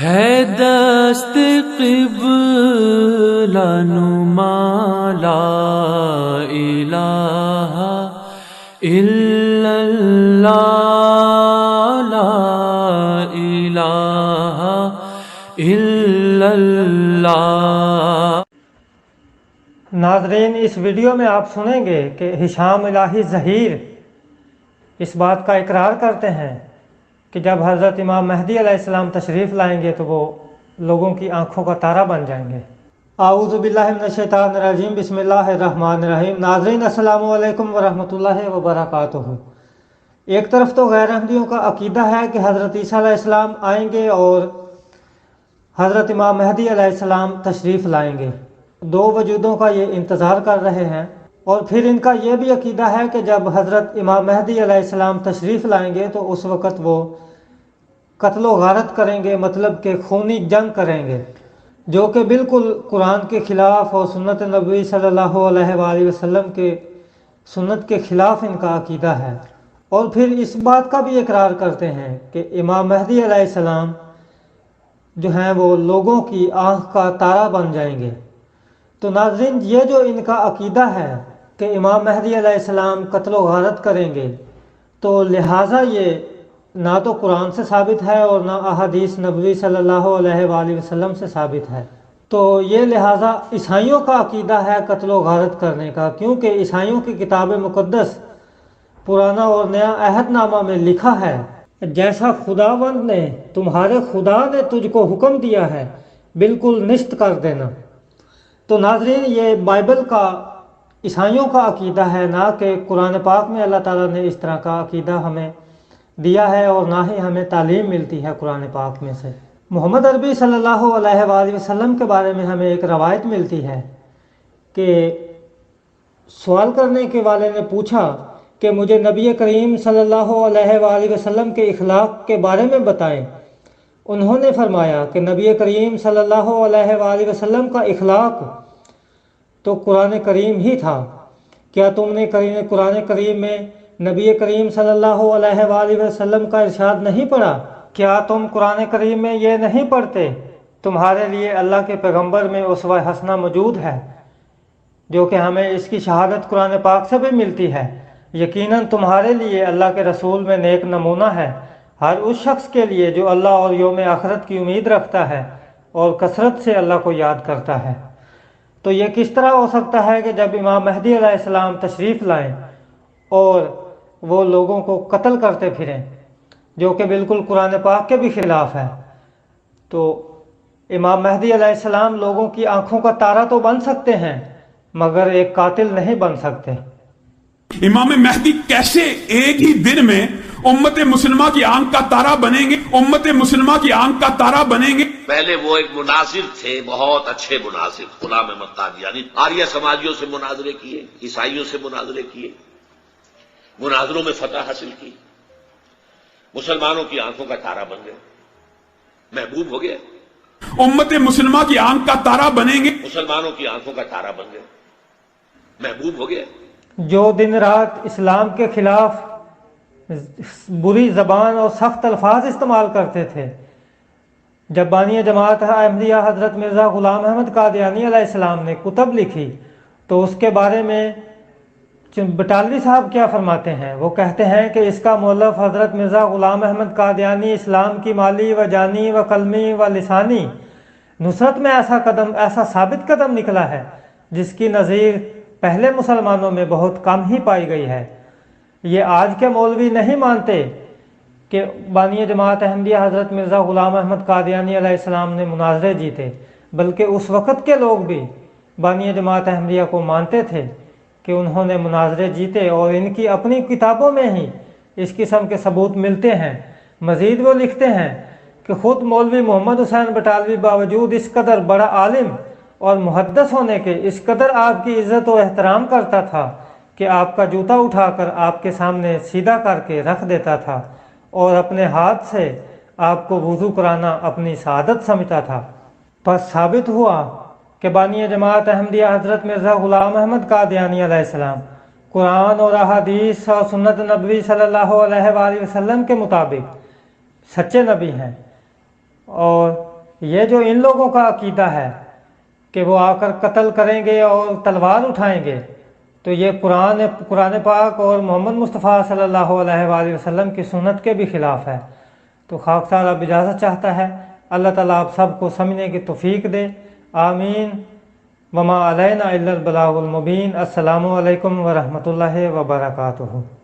ہے دست قبلہ نما لا الہ الا اللہ لا الہ الا اللہ۔ ناظرین، اس ویڈیو میں آپ سنیں گے کہ ہشام الہی ظہیر اس بات کا اقرار کرتے ہیں کہ جب حضرت امام مہدی علیہ السلام تشریف لائیں گے تو وہ لوگوں کی آنکھوں کا تارا بن جائیں گے۔ اعوذ باللہ من الشیطان الرجیم، بسم اللہ الرحمن الرحیم۔ ناظرین السلام علیکم ورحمۃ اللہ وبرکاتہ۔ ایک طرف تو غیر احمدیوں کا عقیدہ ہے کہ حضرت عیسیٰ علیہ السلام آئیں گے اور حضرت امام مہدی علیہ السلام تشریف لائیں گے، دو وجودوں کا یہ انتظار کر رہے ہیں۔ اور پھر ان کا یہ بھی عقیدہ ہے کہ جب حضرت امام مہدی علیہ السلام تشریف لائیں گے تو اس وقت وہ قتل و غارت کریں گے، مطلب کہ خونی جنگ کریں گے، جو کہ بالکل قرآن کے خلاف اور سنت نبوی صلی اللہ علیہ وآلہ وسلم کے سنت کے خلاف ان کا عقیدہ ہے۔ اور پھر اس بات کا بھی اقرار کرتے ہیں کہ امام مہدی علیہ السلام جو ہیں وہ لوگوں کی آنکھ کا تارا بن جائیں گے۔ تو ناظرین، یہ جو ان کا عقیدہ ہے کہ امام مہدی علیہ السلام قتل و غارت کریں گے، تو لہٰذا یہ نہ تو قرآن سے ثابت ہے اور نہ احادیث نبوی صلی اللہ علیہ وآلہ وسلم سے ثابت ہے۔ تو یہ لہٰذا عیسائیوں کا عقیدہ ہے قتل و غارت کرنے کا، کیونکہ عیسائیوں کی کتاب مقدس پرانا اور نیا عہد نامہ میں لکھا ہے، جیسا خداوند نے تمہارے خدا نے تجھ کو حکم دیا ہے بالکل نشت کر دینا۔ تو ناظرین، یہ بائبل کا عیسائیوں کا عقیدہ ہے، نہ کہ قرآن پاک میں اللہ تعالیٰ نے اس طرح کا عقیدہ ہمیں دیا ہے اور نہ ہی ہمیں تعلیم ملتی ہے قرآن پاک میں سے۔ محمد عربی صلی اللہ علیہ وآلہ وسلم کے بارے میں ہمیں ایک روایت ملتی ہے کہ سوال کرنے کے والے نے پوچھا کہ مجھے نبی کریم صلی اللہ علیہ وآلہ وسلم کے اخلاق کے بارے میں بتائیں۔ انہوں نے فرمایا کہ نبی کریم صلی اللہ علیہ وآلہ وسلم کا اخلاق تو قرآن کریم ہی تھا۔ کیا تم نے قرآن کریم میں نبی کریم صلی اللہ علیہ وآلہ وسلم کا ارشاد نہیں پڑھا؟ کیا تم قرآن کریم میں یہ نہیں پڑھتے تمہارے لیے اللہ کے پیغمبر میں اسوہ حسنہ موجود ہے، جو کہ ہمیں اس کی شہادت قرآن پاک سے بھی ملتی ہے۔ یقیناً تمہارے لیے اللہ کے رسول میں نیک نمونہ ہے ہر اس شخص کے لیے جو اللہ اور یوم آخرت کی امید رکھتا ہے اور کثرت سے اللہ کو یاد کرتا ہے۔ تو یہ کس طرح ہو سکتا ہے کہ جب امام مہدی علیہ السلام تشریف لائیں اور وہ لوگوں کو قتل کرتے پھریں، جو کہ بالکل قرآن پاک کے بھی خلاف ہے؟ تو امام مہدی علیہ السلام لوگوں کی آنکھوں کا تارا تو بن سکتے ہیں مگر ایک قاتل نہیں بن سکتے۔ امام مہدی کیسے ایک ہی دن میں امت مسلمہ کی آنکھ کا تارا بنیں گے؟ امت مسلمہ کی آنکھ کا تارا بنیں گے؟ پہلے وہ ایک مناظر تھے، بہت اچھے مناظر، غلام احمد قادیانی، آریہ سماجیوں سے مناظرے کیے، عیسائیوں سے مناظرے کیے، مناظروں میں فتح حاصل کی، مسلمانوں کی آنکھوں کا تارا بن گئے، محبوب ہو گئے۔ امت مسلمہ کی آنکھ کا تارا بنیں گے؟ مسلمانوں کی آنکھوں کا تارا بن گئے، محبوب ہو گئے۔ جو دن رات اسلام کے خلاف بری زبان اور سخت الفاظ استعمال کرتے تھے، جب بانی جماعت احمدیہ حضرت مرزا غلام احمد قادیانی علیہ السلام نے کتب لکھی تو اس کے بارے میں بٹالوی صاحب کیا فرماتے ہیں؟ وہ کہتے ہیں کہ اس کا مؤلف حضرت مرزا غلام احمد قادیانی اسلام کی مالی و جانی و قلمی و لسانی نصرت میں ایسا ثابت قدم نکلا ہے جس کی نظیر پہلے مسلمانوں میں بہت کم ہی پائی گئی ہے۔ یہ آج کے مولوی نہیں مانتے کہ بانی جماعت احمدیہ حضرت مرزا غلام احمد قادیانی علیہ السلام نے مناظرے جیتے، بلکہ اس وقت کے لوگ بھی بانی جماعت احمدیہ کو مانتے تھے کہ انہوں نے مناظرے جیتے، اور ان کی اپنی کتابوں میں ہی اس قسم کے ثبوت ملتے ہیں۔ مزید وہ لکھتے ہیں کہ خود مولوی محمد حسین بٹالوی باوجود اس قدر بڑا عالم اور محدث ہونے کے اس قدر آپ کی عزت و احترام کرتا تھا کہ آپ کا جوتا اٹھا کر آپ کے سامنے سیدھا کر کے رکھ دیتا تھا اور اپنے ہاتھ سے آپ کو وضو کرانا اپنی سعادت سمجھتا تھا۔ پس ثابت ہوا کہ بانی جماعت احمدیہ حضرت مرزا غلام احمد قادیانی علیہ السلام قرآن اور احادیث اور سنت نبوی صلی اللہ علیہ وآلہ وسلم کے مطابق سچے نبی ہیں، اور یہ جو ان لوگوں کا عقیدہ ہے کہ وہ آ کر قتل کریں گے اور تلوار اٹھائیں گے، تو یہ قرآن پاک اور محمد مصطفیٰ صلی اللہ علیہ وآلہ وسلم کی سنت کے بھی خلاف ہے۔ تو خاکسار اب اجازت چاہتا ہے، اللہ تعالیٰ آپ سب کو سمجھنے کی توفیق دے، آمین۔ وما علینا الا البلاغ المبین۔ السلام علیکم ورحمۃ اللہ وبرکاتہ۔